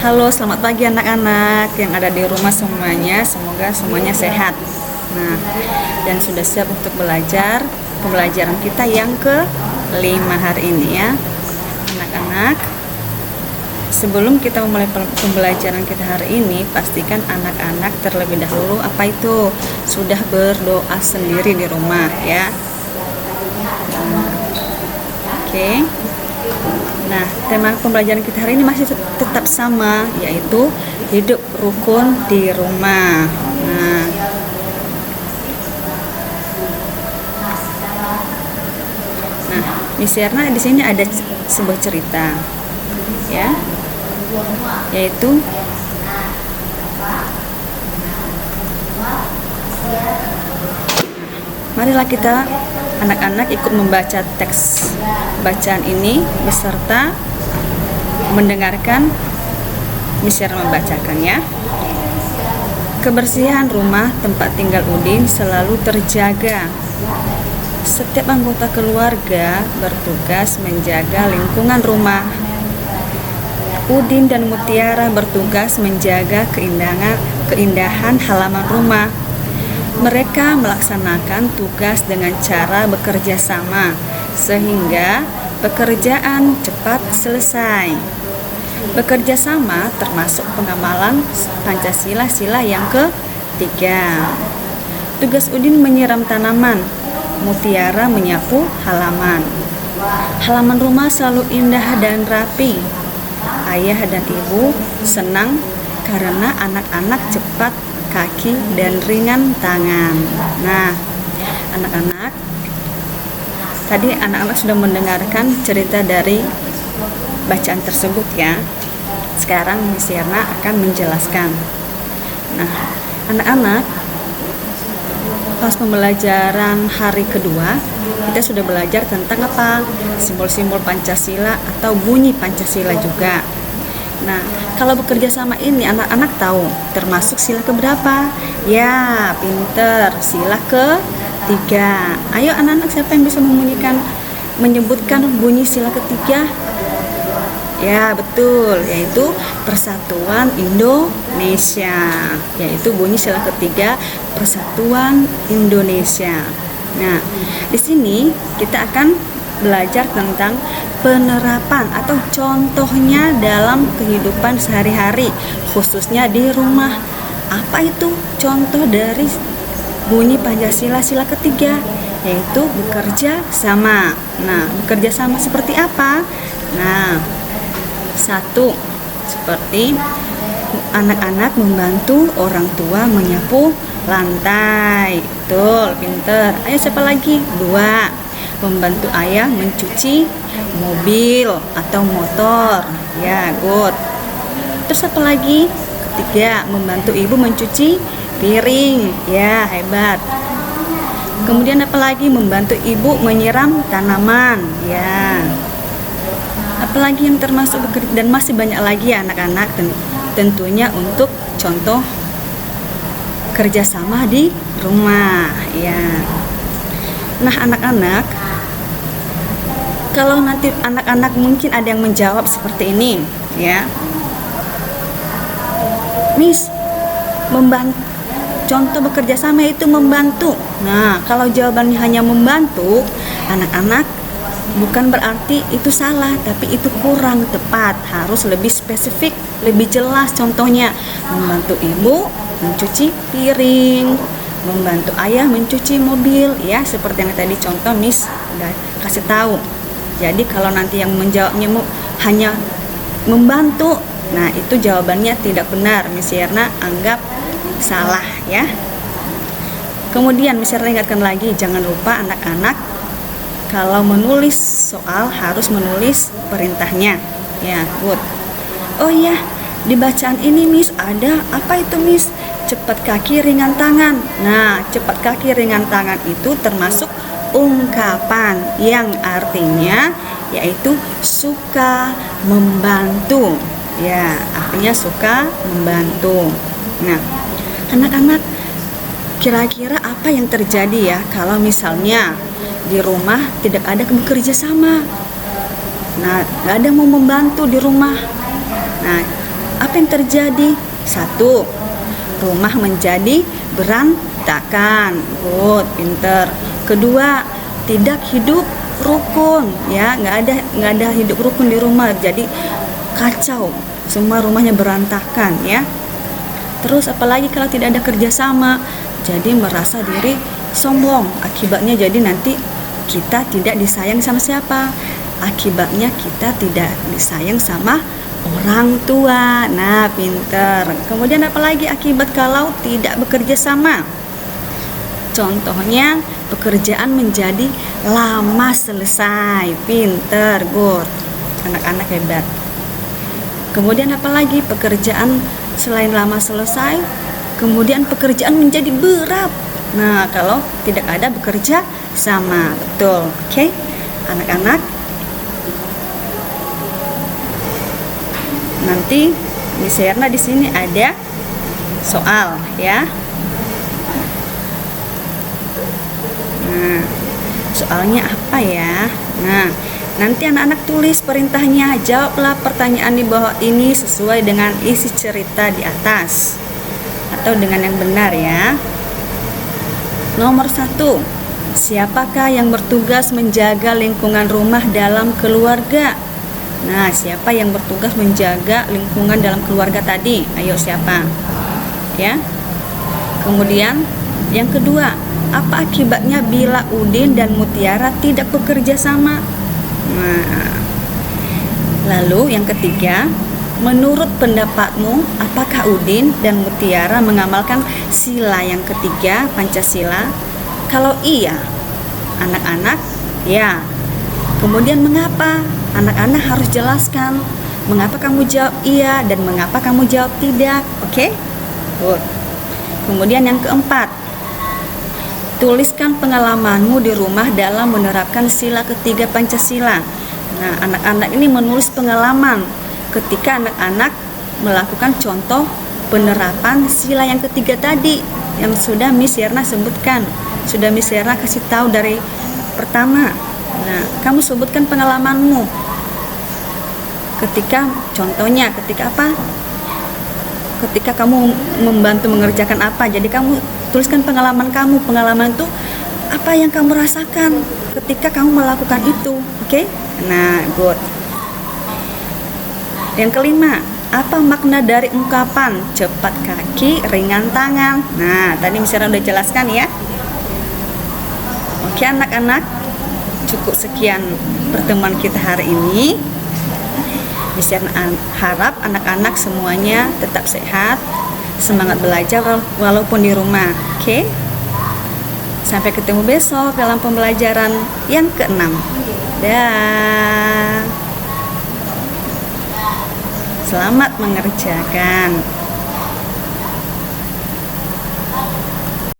Halo, selamat pagi anak-anak yang ada di rumah semuanya. Semoga semuanya sehat. Nah, dan sudah siap untuk belajar pembelajaran kita yang ke-5 hari ini ya. Anak-anak, sebelum kita memulai pembelajaran kita hari ini, pastikan anak-anak terlebih dahulu sudah berdoa sendiri di rumah ya. Oke. Nah, tema pembelajaran kita hari ini masih tetap sama, yaitu hidup rukun di rumah. Nah, Miss Yerna di sini ada sebuah cerita, ya, yaitu marilah kita anak-anak ikut membaca teks bacaan ini beserta mendengarkan Miss Yerna membacakan ya. Kebersihan rumah tempat tinggal Udin selalu terjaga. Setiap anggota keluarga bertugas menjaga lingkungan rumah. Udin dan Mutiara bertugas menjaga keindahan halaman rumah. Mereka melaksanakan tugas dengan cara bekerja sama sehingga pekerjaan cepat selesai. Bekerja sama termasuk pengamalan Pancasila sila yang ketiga. Tugas Udin menyiram tanaman, Mutiara menyapu halaman. Halaman rumah selalu indah dan rapi. Ayah dan ibu senang karena anak-anak cepat kaki dan ringan tangan. Nah, anak-anak, tadi anak-anak sudah mendengarkan cerita dari bacaan tersebut ya. Sekarang Miss Yerna akan menjelaskan. Nah, anak-anak, pas pembelajaran hari kedua, kita sudah belajar tentang simbol-simbol Pancasila atau bunyi Pancasila juga. Nah, kalau bekerja sama ini anak-anak tahu termasuk sila keberapa? Ya, pinter, sila ketiga. Ayo anak-anak, siapa yang bisa menyebutkan bunyi sila ketiga? Ya, betul, yaitu Persatuan Indonesia. Yaitu bunyi sila ketiga, Persatuan Indonesia. Nah, di sini kita akan belajar tentang penerapan atau contohnya dalam kehidupan sehari-hari, khususnya di rumah. Apa itu contoh dari bunyi Pancasila sila ketiga? Yaitu bekerja sama. Nah, bekerja sama seperti apa? Nah, satu, seperti anak-anak membantu orang tua menyapu lantai. Betul, pinter. Ayo siapa lagi? Dua, membantu ayah mencuci mobil atau motor. Ya, good. Terus apa lagi? Ketiga, membantu ibu mencuci piring. Ya, hebat. Kemudian apa lagi? Membantu ibu menyiram tanaman. Ya. Apalagi yang termasuk bekerja, dan masih banyak lagi ya anak-anak, tentunya untuk contoh kerjasama di rumah. Ya. Nah, anak-anak, kalau nanti anak-anak mungkin ada yang menjawab seperti ini ya, Miss, contoh bekerja sama itu membantu. Nah, kalau jawabannya hanya membantu, anak-anak, bukan berarti itu salah, tapi itu kurang tepat. Harus lebih spesifik, lebih jelas. Contohnya, membantu ibu mencuci piring, membantu ayah mencuci mobil, ya, seperti yang tadi contoh Miss udah kasih tahu. Jadi kalau nanti yang menjawabnya hanya membantu, nah itu jawabannya tidak benar. Miss Yerna anggap salah ya. Kemudian Miss Yerna ingatkan lagi, jangan lupa anak-anak, kalau menulis soal harus menulis perintahnya. Ya, good. Oh iya, di bacaan ini Miss ada apa itu Miss? Cepat kaki ringan tangan. Nah, cepat kaki ringan tangan itu termasuk ungkapan yang artinya yaitu suka membantu. Ya, artinya suka membantu. Nah, anak-anak, kira-kira apa yang terjadi ya kalau misalnya di rumah tidak ada bekerja sama? Nah, gak ada mau membantu di rumah. Nah, apa yang terjadi? Satu, rumah menjadi berantakan. Good, pinter. Kedua, tidak hidup rukun, ya, nggak ada hidup rukun di rumah, jadi kacau, semua rumahnya berantakan, ya. Terus apalagi kalau tidak ada kerjasama, jadi merasa diri sombong. Akibatnya jadi nanti kita tidak disayang sama siapa? Akibatnya kita tidak disayang sama orang tua. Nah, pinter. Kemudian apalagi akibat kalau tidak bekerja sama? Contohnya pekerjaan menjadi lama selesai. Pinter, good. Anak-anak hebat. Kemudian apalagi pekerjaan selain lama selesai, kemudian pekerjaan menjadi berat. Nah, kalau tidak ada bekerja sama, betul. Oke, anak-anak. Nanti Miss Erna di sini ada soal, ya. Nah, soalnya apa ya? Nah, nanti anak-anak tulis perintahnya, jawablah pertanyaan di bawah ini sesuai dengan isi cerita di atas atau dengan yang benar, ya. Nomor 1, siapakah yang bertugas menjaga lingkungan rumah dalam keluarga? Nah, siapa yang bertugas menjaga lingkungan dalam keluarga tadi? Ayo, siapa? Ya. Kemudian yang kedua, apa akibatnya bila Udin dan Mutiara tidak bekerja sama? Nah, lalu yang ketiga, menurut pendapatmu, apakah Udin dan Mutiara mengamalkan sila yang ketiga, Pancasila? Kalau iya, anak-anak, ya. Kemudian mengapa? Anak-anak harus jelaskan mengapa kamu jawab iya dan mengapa kamu jawab tidak. Oke? Good. Kemudian yang keempat, tuliskan pengalamanmu di rumah dalam menerapkan sila ketiga Pancasila. Nah, anak-anak ini menulis pengalaman ketika anak-anak melakukan contoh penerapan sila yang ketiga tadi yang sudah Miss Yerna sebutkan, sudah Miss Yerna kasih tahu dari pertama. Nah, kamu sebutkan pengalamanmu ketika, contohnya ketika apa? Ketika kamu membantu mengerjakan apa. Jadi kamu tuliskan pengalaman kamu. Pengalaman itu apa yang kamu rasakan ketika kamu melakukan itu. Oke? Nah, good. Yang kelima, apa makna dari ungkapan cepat kaki, ringan tangan? Nah, tadi misalnya udah jelaskan, ya. Oke, anak-anak, cukup sekian pertemuan kita hari ini. Bisa harap anak-anak semuanya tetap sehat, semangat belajar walaupun di rumah. Oke? Sampai ketemu besok dalam pembelajaran yang ke-6. Dah. Selamat mengerjakan.